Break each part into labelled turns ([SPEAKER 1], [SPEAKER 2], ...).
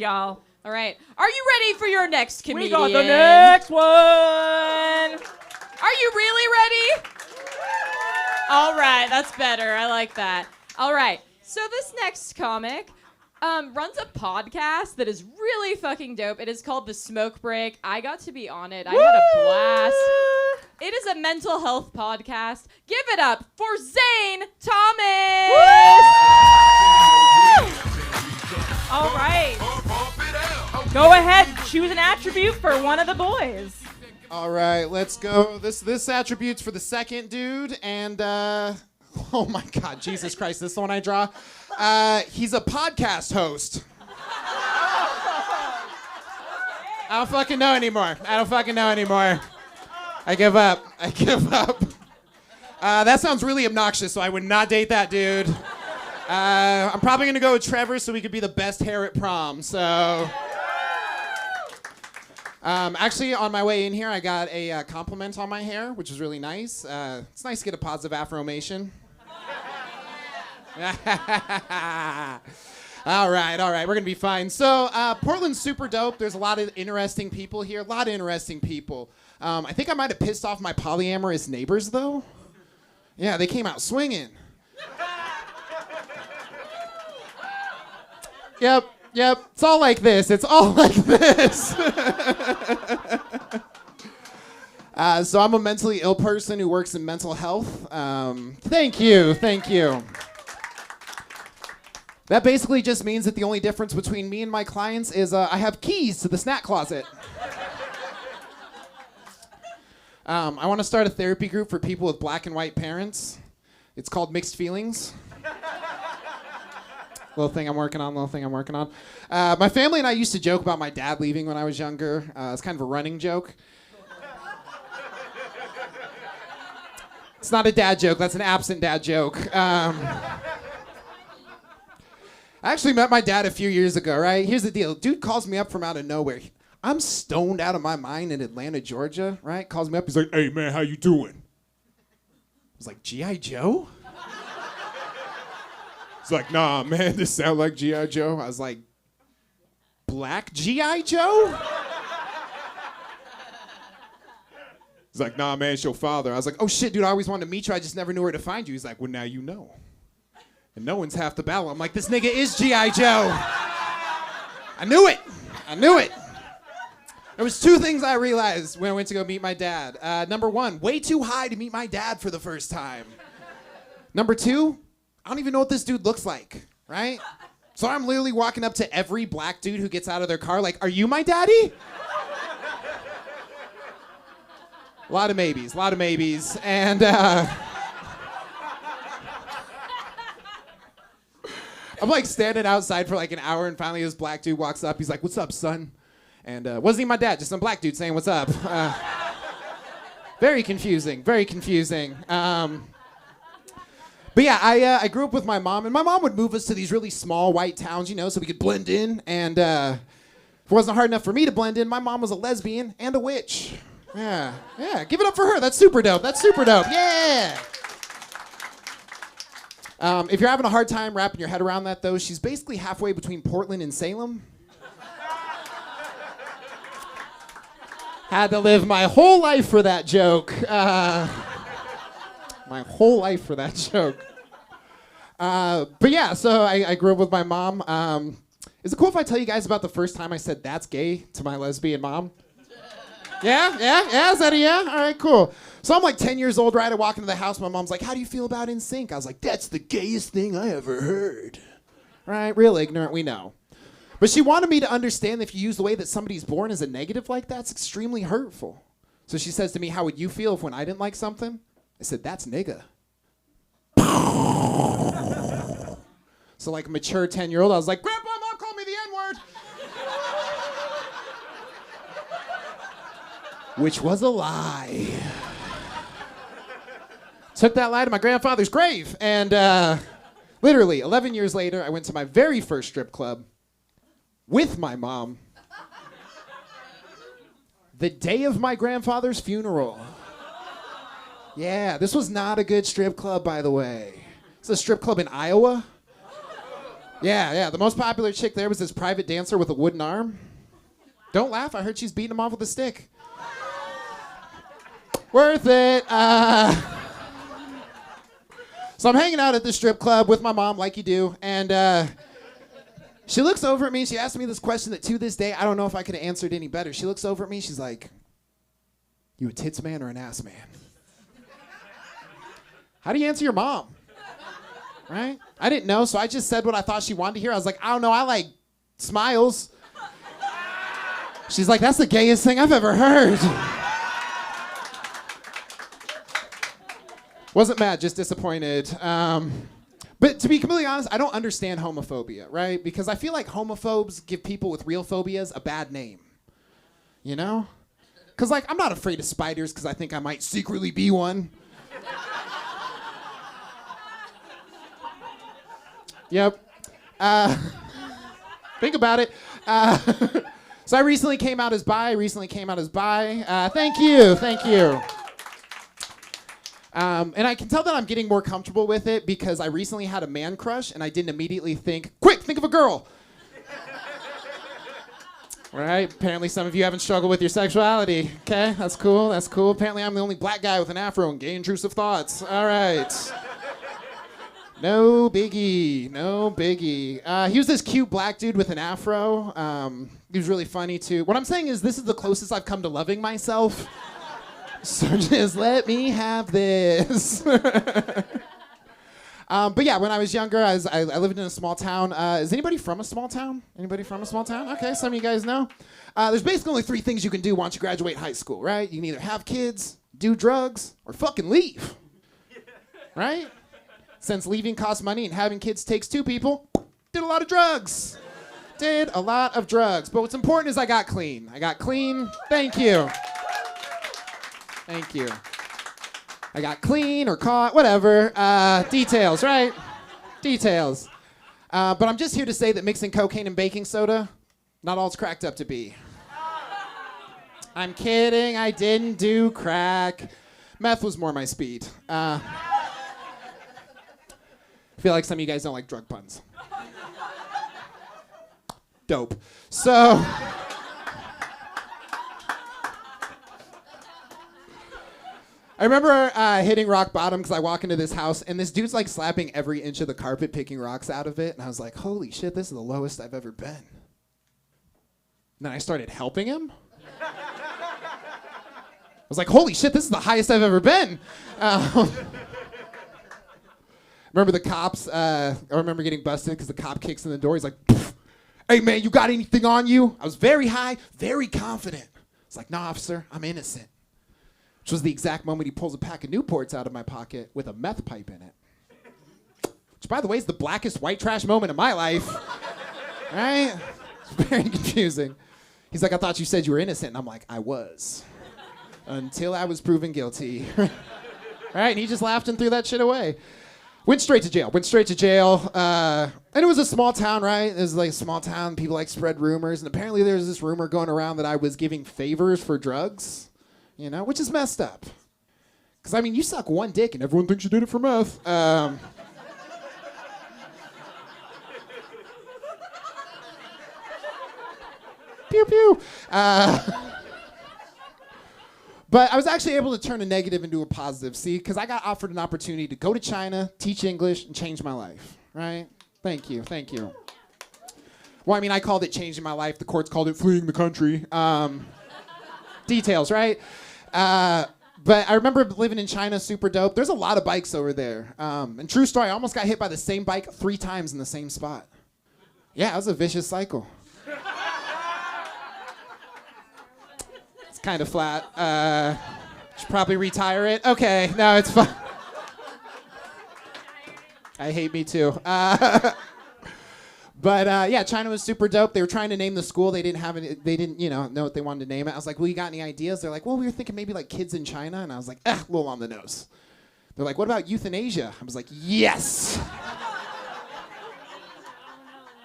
[SPEAKER 1] y'all.
[SPEAKER 2] All right. Are you ready for your next comedian?
[SPEAKER 1] We got the next one.
[SPEAKER 2] Are you really ready? All right. That's better. I like that. All right. So this next comic runs a podcast that is really fucking dope. It is called The Smoke Break. I got to be on it. I had a blast. It is a mental health podcast. Give it up for Zane Thomas.
[SPEAKER 1] All right. Go ahead. Choose an attribute for one of the boys.
[SPEAKER 3] All right, let's go. This attribute's for the second dude, and oh my God, Jesus Christ, this is the one I draw. He's a podcast host. I don't fucking know anymore. I give up. That sounds really obnoxious, so I would not date that dude. I'm probably gonna go with Trevor so we could be the best hair at prom, so. Actually, on my way in here, I got a compliment on my hair, which is really nice. It's nice to get a positive affirmation. All right, we're gonna be fine. So, Portland's super dope. There's a lot of interesting people here, I think I might have pissed off my polyamorous neighbors, though. Yeah, they came out swinging. Yep, it's all like this. So I'm a mentally ill person who works in mental health. Thank you. That basically just means that the only difference between me and my clients is I have keys to the snack closet. I want to start a therapy group for people with black and white parents. It's called Mixed Feelings. Little thing I'm working on. My family and I used to joke about my dad leaving when I was younger. It's kind of a running joke. It's not a dad joke. That's an absent dad joke. I actually met my dad a few years ago, right? Here's the deal. Dude calls me up from out of nowhere. I'm stoned out of my mind in Atlanta, Georgia, right? Calls me up. He's like, "Hey, man, how you doing?" I was like, "G.I. Joe?" He's like, "Nah, man, this sound like G.I. Joe." I was like, "Black G.I. Joe?" He's like, "Nah, man, it's your father." I was like, "Oh, shit, dude, I always wanted to meet you. I just never knew where to find you." He's like, "Well, now you know. And no one's half the battle." I'm like, this nigga is G.I. Joe. I knew it. There was two things I realized when I went to go meet my dad. Number one, way too high to meet my dad for the first time. Number two, I don't even know what this dude looks like, right? So I'm literally walking up to every black dude who gets out of their car like, "Are you my daddy?" A lot of maybes. And I'm like standing outside for like an hour, and finally this black dude walks up. He's like, "What's up, son?" And wasn't even my dad, just some black dude saying, "What's up?" Very confusing. But yeah, I grew up with my mom, and my mom would move us to these really small white towns, so we could blend in. And if it wasn't hard enough for me to blend in, my mom was a lesbian and a witch. Yeah, give it up for her. That's super dope. Yeah. If you're having a hard time wrapping your head around that, though, she's basically halfway between Portland and Salem. Had to live my whole life for that joke. But yeah, so I grew up with my mom. Is it cool if I tell you guys about the first time I said "that's gay" to my lesbian mom? Yeah? Is that a yeah? All right, cool. So I'm like 10 years old, right? I walk into the house. My mom's like, "How do you feel about NSYNC?" I was like, "That's the gayest thing I ever heard." Right? Real ignorant, we know. But she wanted me to understand that if you use the way that somebody's born as a negative like that, it's extremely hurtful. So she says to me, "How would you feel if when I didn't like something, I said, 'That's nigga'?" So like a mature 10-year-old, I was like, "Grandpa, Mom called me the N-word." Which was a lie. Took that lie to my grandfather's grave. And literally 11 years later, I went to my very first strip club with my mom the day of my grandfather's funeral. Yeah, this was not a good strip club, by the way. It's a strip club in Iowa. Yeah. The most popular chick there was this private dancer with a wooden arm. Don't laugh. I heard she's beating him off with a stick. Worth it. So I'm hanging out at the strip club with my mom, like you do, and she looks over at me. She asked me this question that to this day, I don't know if I could have answered any better. She looks over at me. She's like, you a tits man or an ass man? How do you answer your mom? Right? I didn't know, so I just said what I thought she wanted to hear. I was like, I don't know. I like smiles. She's like, that's the gayest thing I've ever heard. Wasn't mad, just disappointed. But to be completely honest, I don't understand homophobia, right? Because I feel like homophobes give people with real phobias a bad name. You know? Because, like, I'm not afraid of spiders because I think I might secretly be one. Yep. Think about it. So I recently came out as bi. Thank you. And I can tell that I'm getting more comfortable with it because I recently had a man crush and I didn't immediately think, quick, think of a girl. All right, apparently some of you haven't struggled with your sexuality. Okay, that's cool. Apparently I'm the only black guy with an afro and gay intrusive thoughts. All right. No biggie. He was this cute black dude with an afro. He was really funny too. What I'm saying is this is the closest I've come to loving myself. So just let me have this. But yeah, when I was younger, I lived in a small town. Is anybody from a small town? Okay, some of you guys know. There's basically only 3 things you can do once you graduate high school, right? You can either have kids, do drugs, or fucking leave. Right? Since leaving costs money and having kids takes 2 people, did a lot of drugs. But what's important is I got clean. Thank you. I got clean or caught, whatever. Details, right? But I'm just here to say that mixing cocaine and baking soda, not all it's cracked up to be. I'm kidding, I didn't do crack. Meth was more my speed. I feel like some of you guys don't like drug puns. Dope. So... I remember hitting rock bottom because I walk into this house and this dude's like slapping every inch of the carpet, picking rocks out of it. And I was like, holy shit, this is the lowest I've ever been. And then I started helping him. I was like, holy shit, this is the highest I've ever been. Remember the cops, I remember getting busted because the cop kicks in the door. He's like, hey man, you got anything on you? I was very high, very confident. It's like, nah, officer, I'm innocent. Which was the exact moment he pulls a pack of Newports out of my pocket with a meth pipe in it. Which, by the way, is the blackest white trash moment of my life. Right? It's very confusing. He's like, I thought you said you were innocent. And I'm like, I was. Until I was proven guilty. Right? And he just laughed and threw that shit away. Went straight to jail. And it was a small town, right? It was like a small town. People like spread rumors. And apparently there's this rumor going around that I was giving favors for drugs. You know, which is messed up. Because, I mean, you suck one dick and everyone thinks you did it for meth. Pew, pew. But I was actually able to turn a negative into a positive, see? Because I got offered an opportunity to go to China, teach English, and change my life, right? Thank you. Well, I mean, I called it changing my life. The courts called it fleeing the country. Details, right? But I remember living in China, super dope. There's a lot of bikes over there. And true story, I almost got hit by the same bike 3 times in the same spot. Yeah, it was a vicious cycle. It's kind of flat. Should probably retire it. Okay, no, it's fine. I hate me too. But yeah, China was super dope. They were trying to name the school. They didn't, know what they wanted to name it. I was like, well, you got any ideas? They're like, well, we were thinking maybe like kids in China. And I was like, a little on the nose. They're like, what about euthanasia? I was like, yes.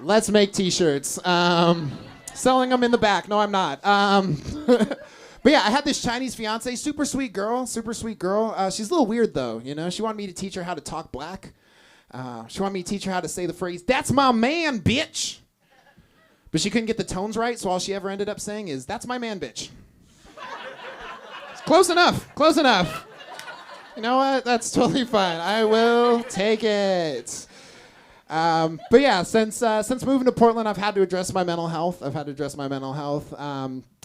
[SPEAKER 3] Let's make t-shirts. Selling them in the back. No, I'm not. But yeah, I had this Chinese fiance, super sweet girl. She's a little weird though, She wanted me to teach her how to talk black. She wanted me to teach her how to say the phrase, "That's my man, bitch." But she couldn't get the tones right, so all she ever ended up saying is, "That's my man, bitch." It's close enough, close enough. You know what? That's totally fine. I will take it. But yeah, since moving to Portland, I've had to address my mental health.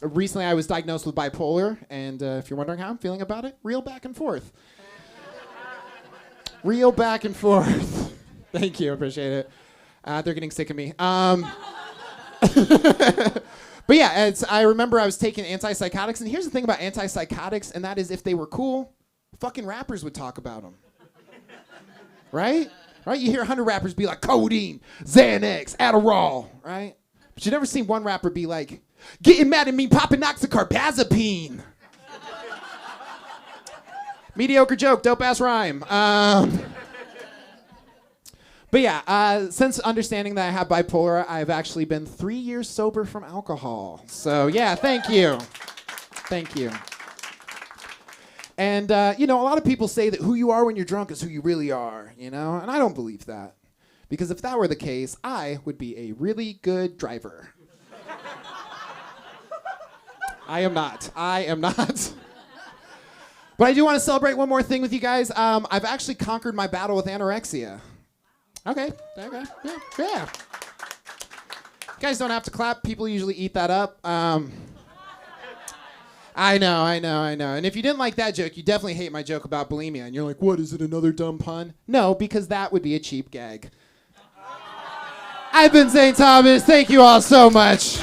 [SPEAKER 3] Recently, I was diagnosed with bipolar, and if you're wondering how I'm feeling about it, real back and forth. Real back and forth. Thank you, appreciate it. They're getting sick of me. But yeah, I remember I was taking antipsychotics, and here's the thing about antipsychotics, and that is if they were cool, fucking rappers would talk about them. Right? Right? You hear 100 rappers be like, codeine, Xanax, Adderall, right? But you never seen one rapper be like, getting mad at me, popping oxycarbazepine. Mediocre joke, dope-ass rhyme. But yeah, since understanding that I have bipolar, I've actually been 3 years sober from alcohol. So yeah, thank you. Thank you. And, a lot of people say that who you are when you're drunk is who you really are, And I don't believe that. Because if that were the case, I would be a really good driver. I am not. But I do want to celebrate one more thing with you guys. I've actually conquered my battle with anorexia. Okay, yeah. You guys don't have to clap. People usually eat that up. I know. And if you didn't like that joke, you definitely hate my joke about bulimia. And you're like, what, is it another dumb pun? No, because that would be a cheap gag. I've been Zane Thomas. Thank you all so much.